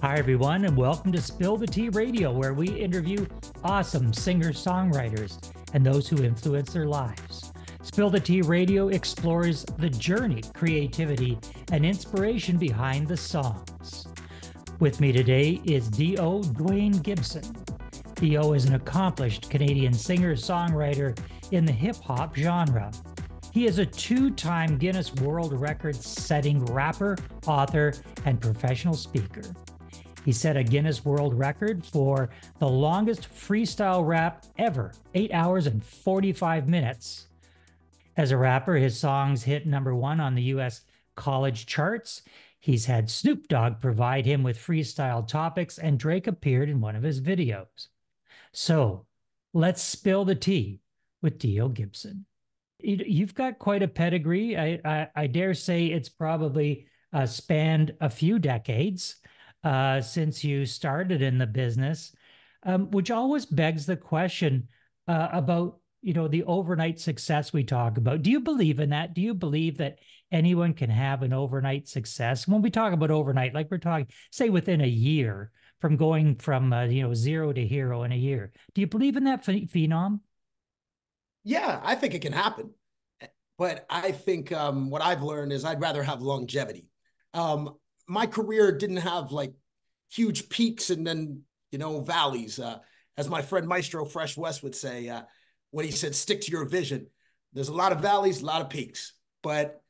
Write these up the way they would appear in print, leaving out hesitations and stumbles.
Hi, everyone, and welcome to Spill the Tea Radio, where we interview awesome singer-songwriters and those who influence their lives. Spill the Tea Radio explores the journey, creativity, and inspiration behind the songs. With me today is D.O. Dwayne Gibson. D.O. is an accomplished Canadian singer-songwriter in the hip-hop genre. He is a two-time Guinness World Record-setting rapper, author, and professional speaker. He set a Guinness World Record for the longest freestyle rap ever, 8 hours and 45 minutes. As a rapper, his songs hit #1 on the U.S. college charts. He's had Snoop Dogg provide him with freestyle topics, and Drake appeared in one of his videos. So let's spill the tea with D.O. Gibson. You've got quite a pedigree. I dare say it's probably spanned a few decades since you started in the business, which always begs the question about, the overnight success we talk about. Do you believe in that? Do you believe that anyone can have an overnight success? When we talk about overnight, like we're talking, say, within a year, from going from, zero to hero in a year. Do you believe in that phenom? Yeah, I think it can happen. But I think what I've learned is I'd rather have longevity. My career didn't have like huge peaks and then, valleys. As my friend Maestro Fresh West would say, when he said, stick to your vision. There's a lot of valleys, a lot of peaks. But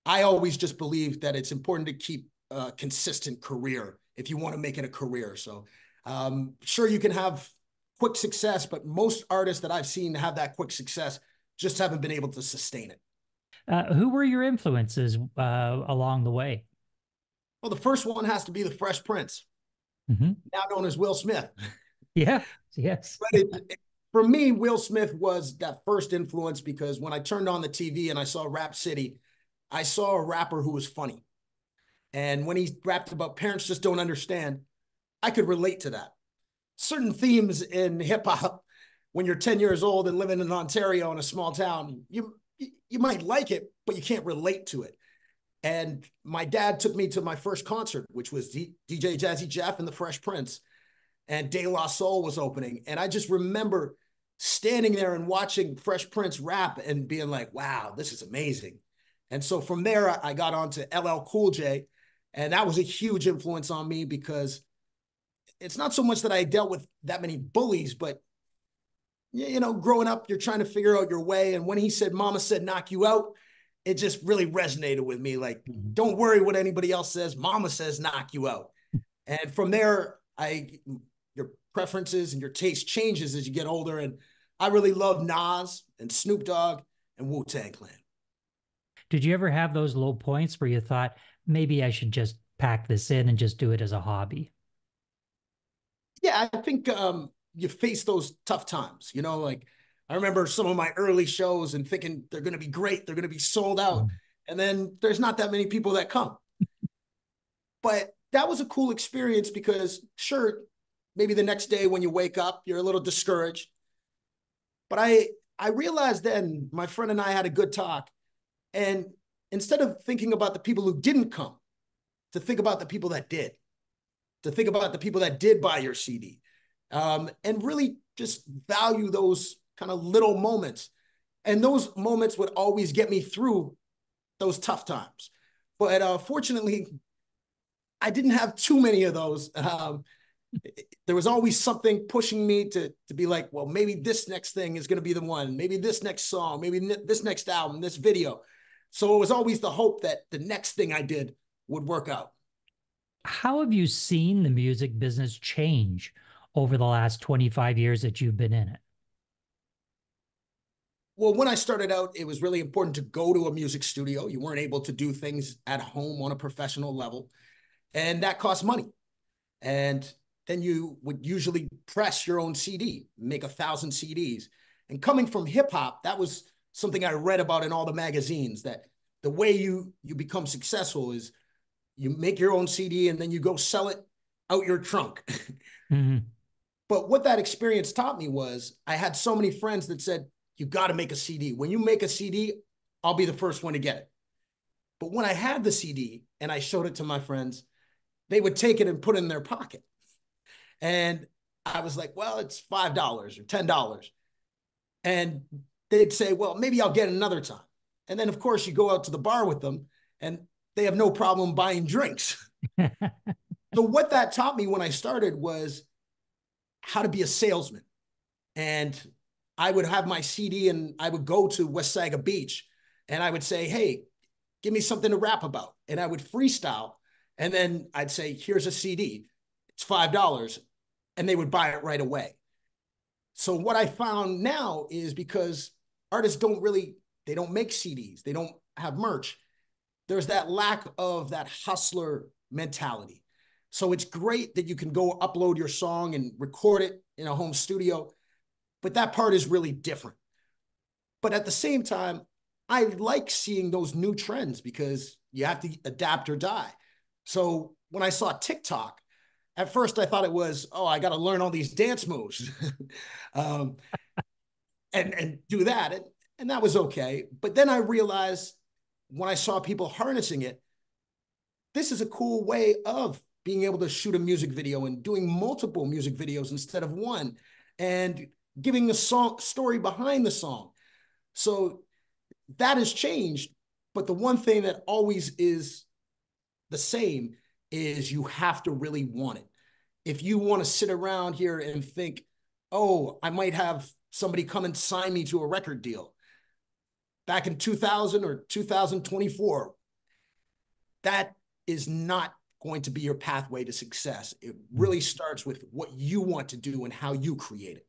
I always just believe that it's important to keep a consistent career if you want to make it a career. So sure, you can have quick success, but most artists that I've seen have that quick success just haven't been able to sustain it. Who were your influences along the way? Well, the first one has to be the Fresh Prince, now known as Will Smith. Yeah, yes. But for me, Will Smith was that first influence because when I turned on the TV and I saw Rap City, I saw a rapper who was funny. And when he rapped about parents just don't understand, I could relate to that. Certain themes in hip hop, when you're 10 years old and living in Ontario in a small town, you might like it, but you can't relate to it. And my dad took me to my first concert, which was DJ Jazzy Jeff and the Fresh Prince, and De La Soul was opening. And I just remember standing there and watching Fresh Prince rap and being like, wow, this is amazing. And so from there, I got on to LL Cool J, and that was a huge influence on me because it's not so much that I dealt with that many bullies, but growing up, you're trying to figure out your way. And when he said, "Mama said knock you out," it just really resonated with me. Like, don't worry what anybody else says. Mama says knock you out. And from there, your preferences and your taste changes as you get older. And I really love Nas and Snoop Dogg and Wu-Tang Clan. Did you ever have those low points where you thought, maybe I should just pack this in and just do it as a hobby? Yeah, I think you face those tough times. Like I remember some of my early shows and thinking they're going to be great. They're going to be sold out. And then there's not that many people that come. But that was a cool experience because sure, maybe the next day when you wake up, you're a little discouraged. But I realized then my friend and I had a good talk. And instead of thinking about the people who didn't come, to think about the people that did, to think about the people that did buy your CD, and really just value those kind of little moments. And those moments would always get me through those tough times. But fortunately, I didn't have too many of those. There was always something pushing me to be like, well, maybe this next thing is going to be the one, maybe this next song, maybe this next album, this video. So it was always the hope that the next thing I did would work out. How have you seen the music business change over the last 25 years that you've been in it? Well, when I started out, it was really important to go to a music studio. You weren't able to do things at home on a professional level, and that cost money. And then you would usually press your own CD, make 1,000 CDs. And coming from hip hop, that was something I read about in all the magazines, that the way you become successful is you make your own CD and then you go sell it out your trunk. But what that experience taught me was I had so many friends that said, you got to make a CD. When you make a CD, I'll be the first one to get it. But when I had the CD and I showed it to my friends, they would take it and put it in their pocket. And I was like, well, it's $5 or $10. And they'd say, well, maybe I'll get it another time. And then, of course, you go out to the bar with them and they have no problem buying drinks. So what that taught me when I started was how to be a salesman. And I would have my CD and I would go to West Saga Beach and I would say, hey, give me something to rap about. And I would freestyle. And then I'd say, here's a CD. It's $5. And they would buy it right away. So what I found now is because artists they don't make CDs. They don't have merch. There's that lack of that hustler mentality. So it's great that you can go upload your song and record it in a home studio, but that part is really different. But at the same time, I like seeing those new trends because you have to adapt or die. So when I saw TikTok, at first I thought it was, oh, I got to learn all these dance moves and do that. And that was okay. But then I realized when I saw people harnessing it, this is a cool way of being able to shoot a music video and doing multiple music videos instead of one and giving the song story behind the song. So that has changed. But the one thing that always is the same is you have to really want it. If you want to sit around here and think, oh, I might have somebody come and sign me to a record deal back in 2000 or 2024, that is not going to be your pathway to success. It really starts with what you want to do and how you create it.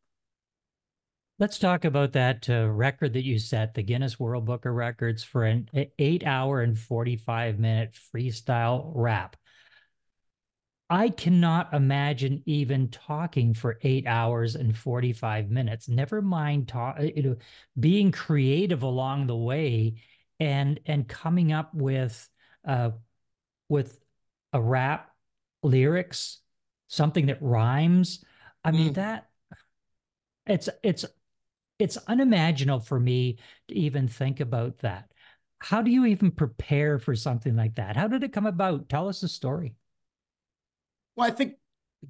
Let's talk about that record that you set, the Guinness World Book of Records, for an 8-hour and 45-minute freestyle rap. I cannot imagine even talking for 8 hours and 45 minutes. Never mind being creative along the way and coming up with a rap lyrics, something that rhymes. I mean, that it's unimaginable for me to even think about that. How do you even prepare for something like that? How did it come about? Tell us the story. Well, I think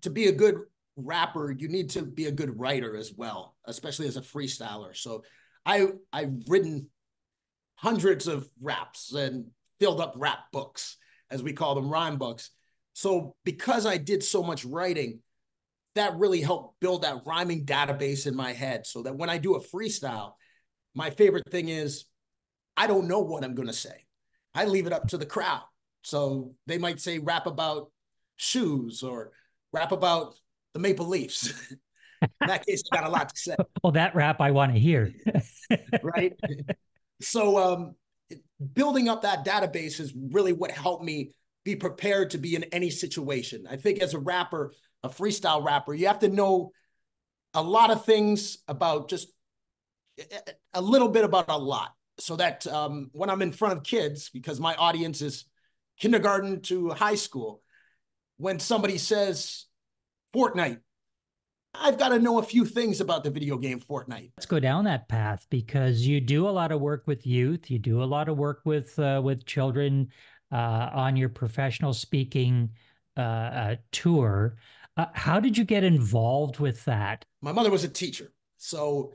to be a good rapper, you need to be a good writer as well, especially as a freestyler. So I've written hundreds of raps and filled up rap books, as we call them, rhyme books. So because I did so much writing, that really helped build that rhyming database in my head so that when I do a freestyle, my favorite thing is I don't know what I'm going to say. I leave it up to the crowd. So they might say rap about shoes or rap about the Maple Leafs. In that case, I got a lot to say. Well, that rap I want to hear. Right? So building up that database is really what helped me be prepared to be in any situation. I think as a rapper, a freestyle rapper, you have to know a lot of things about just a little bit about a lot so that when I'm in front of kids, because my audience is kindergarten to high school, when somebody says Fortnite, I've got to know a few things about the video game Fortnite. Let's go down that path because you do a lot of work with youth. You do a lot of work with children on your professional speaking tour. How did you get involved with that? My mother was a teacher. So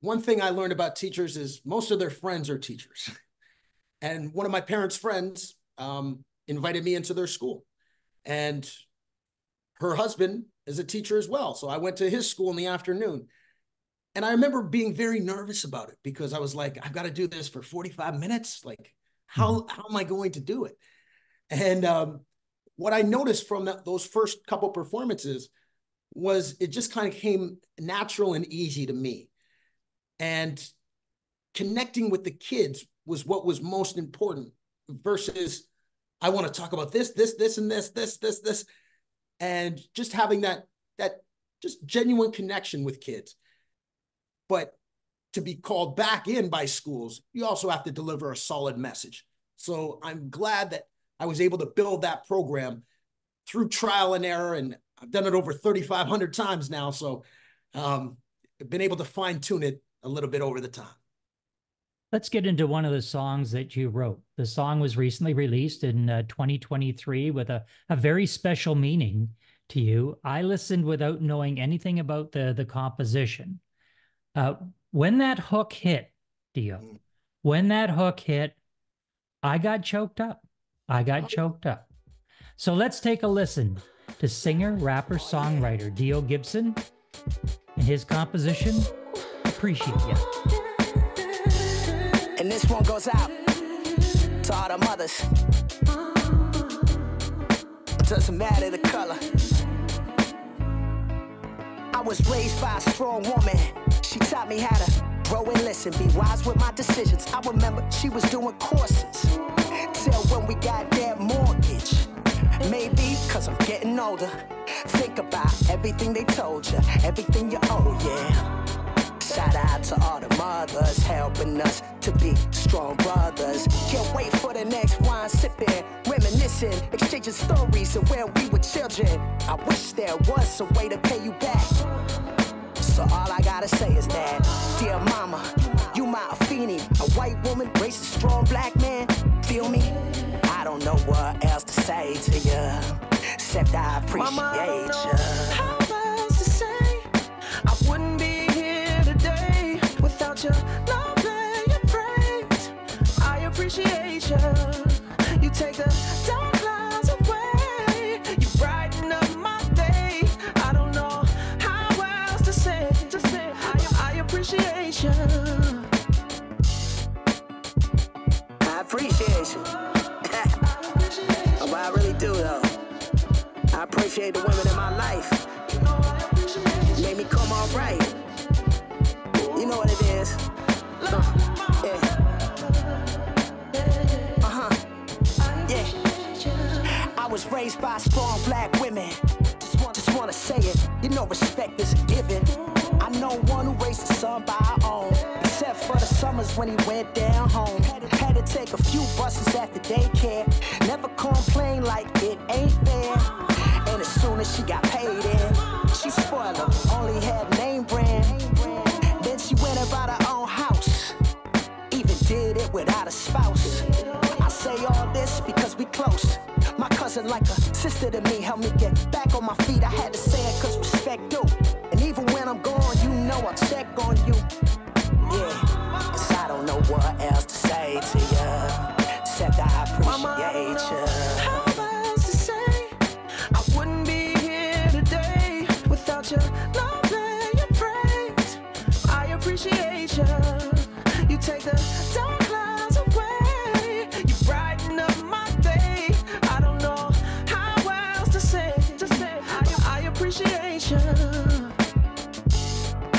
one thing I learned about teachers is most of their friends are teachers. And one of my parents' friends invited me into their school. And her husband is a teacher as well. So I went to his school in the afternoon. And I remember being very nervous about it because I was like, I've got to do this for 45 minutes. Like, how am I going to do it? And what I noticed from those first couple performances was it just kind of came natural and easy to me. And connecting with the kids was what was most important versus I want to talk about this, and this, and just having that just genuine connection with kids. But to be called back in by schools, you also have to deliver a solid message. So I'm glad that I was able to build that program through trial and error, and I've done it over 3,500 times now. So I've been able to fine tune it a little bit over the time. Let's get into one of the songs that you wrote. The song was recently released in 2023 with a very special meaning to you. I listened without knowing anything about the composition. Uh, when that hook hit, Dio, when that hook hit, I got choked up. I got choked up. So let's take a listen to singer, rapper, songwriter Dio Gibson and his composition, Appreciate Ya. And this one goes out to all the mothers. It doesn't matter the color. I was raised by a strong woman. She taught me how to grow and listen, be wise with my decisions. I remember she was doing courses till when we got that mortgage. Maybe cause I'm getting older. Think about everything they told you, everything you owe, yeah. Shout out to all the mothers helping us to be strong brothers. Can't wait for the next wine sipping, reminiscing, exchanging stories of when we were children. I wish there was a way to pay you back. So all I gotta say is that, dear mama, you my Afeni, a white woman, raised a strong black man. Feel me? I don't know what else to say to you, except I appreciate Mama, I don't know you. how else to say. I wouldn't be here today without your love and your praise. I appreciate you. You take the dark clouds away. You brighten up my day. I don't know how else to say. I appreciate you. I appreciate you. Oh, I really do though. I appreciate the women in my life. Made me come all right. You know what it is. Yeah. Yeah. I was raised by strong black women. Just wanna say it. You know respect is a given. I know one who raised a son by her own. Except for the summers when he went down home. Had to take a few buses after daycare. Never complain like it ain't fair. And as soon as she got paid in, she spoiled her, only had name brand. Then she went and bought her own house, even did it without a spouse. I say all this because we close. My cousin like a sister to me, helped me get back on my feet. I had to say it cause respect due. And even when I'm gone, you know I'll check on you. Yeah, cause I don't know what else to say to you, except I appreciate you. How else to say? I wouldn't be here today without your love and your praise. I appreciate you. You take the dark clouds away. You brighten up my day. I don't know how else to say. I appreciate you.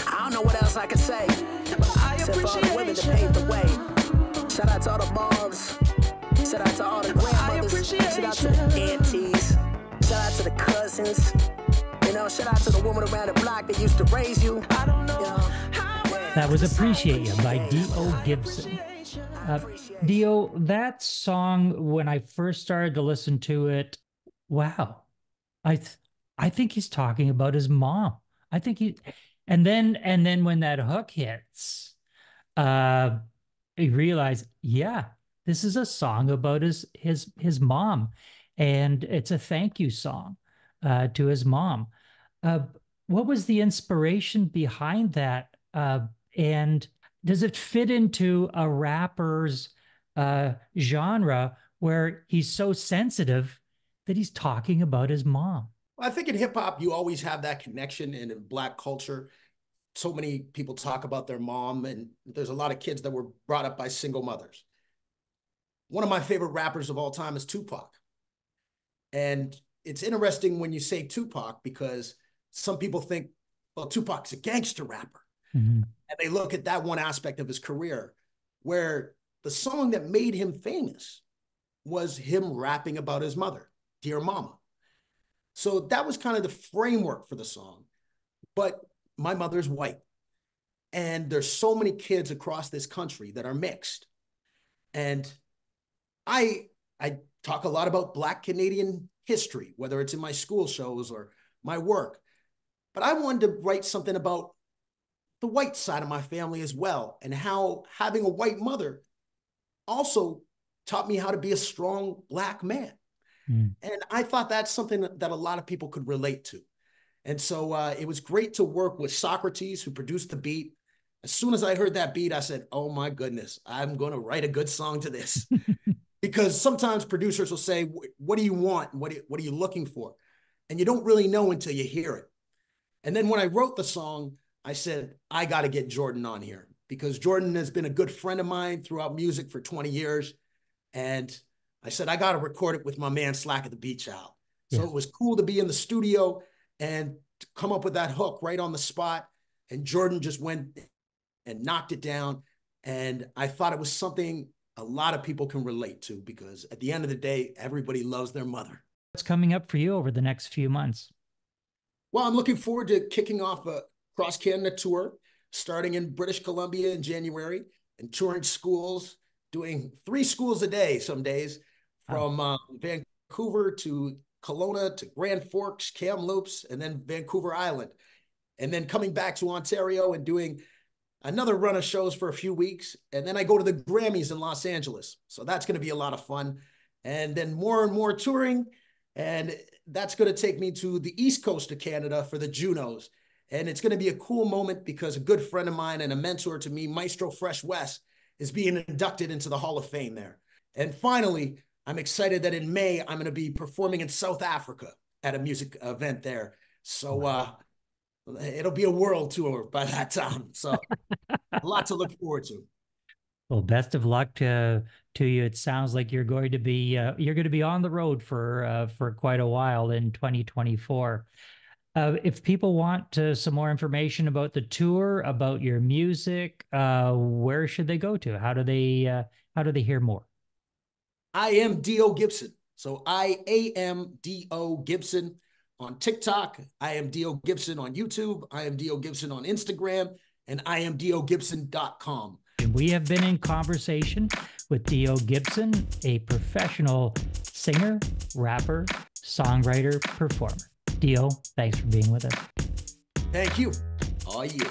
I don't know what else I can say. Except for all the women that paved the way. Shout out to all the moms. Shout out to all the grandmothers. Shout out to the aunties. Shout out to the cousins. You know, shout out to the woman around the block that used to raise you. I don't know. You know. That was Appreciate You by Dio Gibson. Dio, that song, when I first started to listen to it, wow. I think he's talking about his mom. I think and then when that hook hits, he realized, yeah, this is a song about his mom, and it's a thank you song to his mom. What was the inspiration behind that? And does it fit into a rapper's genre where he's so sensitive that he's talking about his mom? I think in hip hop, you always have that connection, and in Black culture, so many people talk about their mom, and there's a lot of kids that were brought up by single mothers. One of my favorite rappers of all time is Tupac. And it's interesting when you say Tupac, because some people think, well, Tupac's a gangster rapper. Mm-hmm. And they look at that one aspect of his career, where the song that made him famous was him rapping about his mother, Dear Mama. So that was kind of the framework for the song. But my mother's white, and there's so many kids across this country that are mixed. And I talk a lot about Black Canadian history, whether it's in my school shows or my work. But I wanted to write something about the white side of my family as well, and how having a white mother also taught me how to be a strong Black man. And I thought that's something that a lot of people could relate to. And so it was great to work with Socrates, who produced the beat. As soon as I heard that beat, I said, oh my goodness, I'm going to write a good song to this. Because sometimes producers will say, what do you want? What are you looking for? And you don't really know until you hear it. And then when I wrote the song, I said, I got to get Jordan on here, because Jordan has been a good friend of mine throughout music for 20 years. And I said, I got to record it with my man Slack at the Beach Out. So it was cool to be in the studio and to come up with that hook right on the spot. And Jordan just went and knocked it down. And I thought it was something a lot of people can relate to, because at the end of the day, everybody loves their mother. What's coming up for you over the next few months? Well, I'm looking forward to kicking off a cross-Canada tour, starting in British Columbia in January, and touring schools, doing 3 schools a day some days, from Vancouver to Kelowna to Grand Forks, Kamloops, and then Vancouver Island. And then coming back to Ontario and doing another run of shows for a few weeks. And then I go to the Grammys in Los Angeles. So that's going to be a lot of fun. And then more and more touring. And that's going to take me to the East Coast of Canada for the Junos. And it's going to be a cool moment, because a good friend of mine and a mentor to me, Maestro Fresh West, is being inducted into the Hall of Fame there. And finally, I'm excited that in May, I'm going to be performing in South Africa at a music event there. So it'll be a world tour by that time. So a lot to look forward to. Well, best of luck to you. It sounds like you're going to be on the road for quite a while in 2024. If people want some more information about the tour, about your music, where should they go to? How do they hear more? I am D.O. Gibson. So I-A-M-D-O Gibson on TikTok. I am D.O. Gibson on YouTube. I am D.O. Gibson on Instagram, and I am DOGibson.com. We have been in conversation with D.O. Gibson, a professional singer, rapper, songwriter, performer. D.O., thanks for being with us. Thank you. Oh, yeah.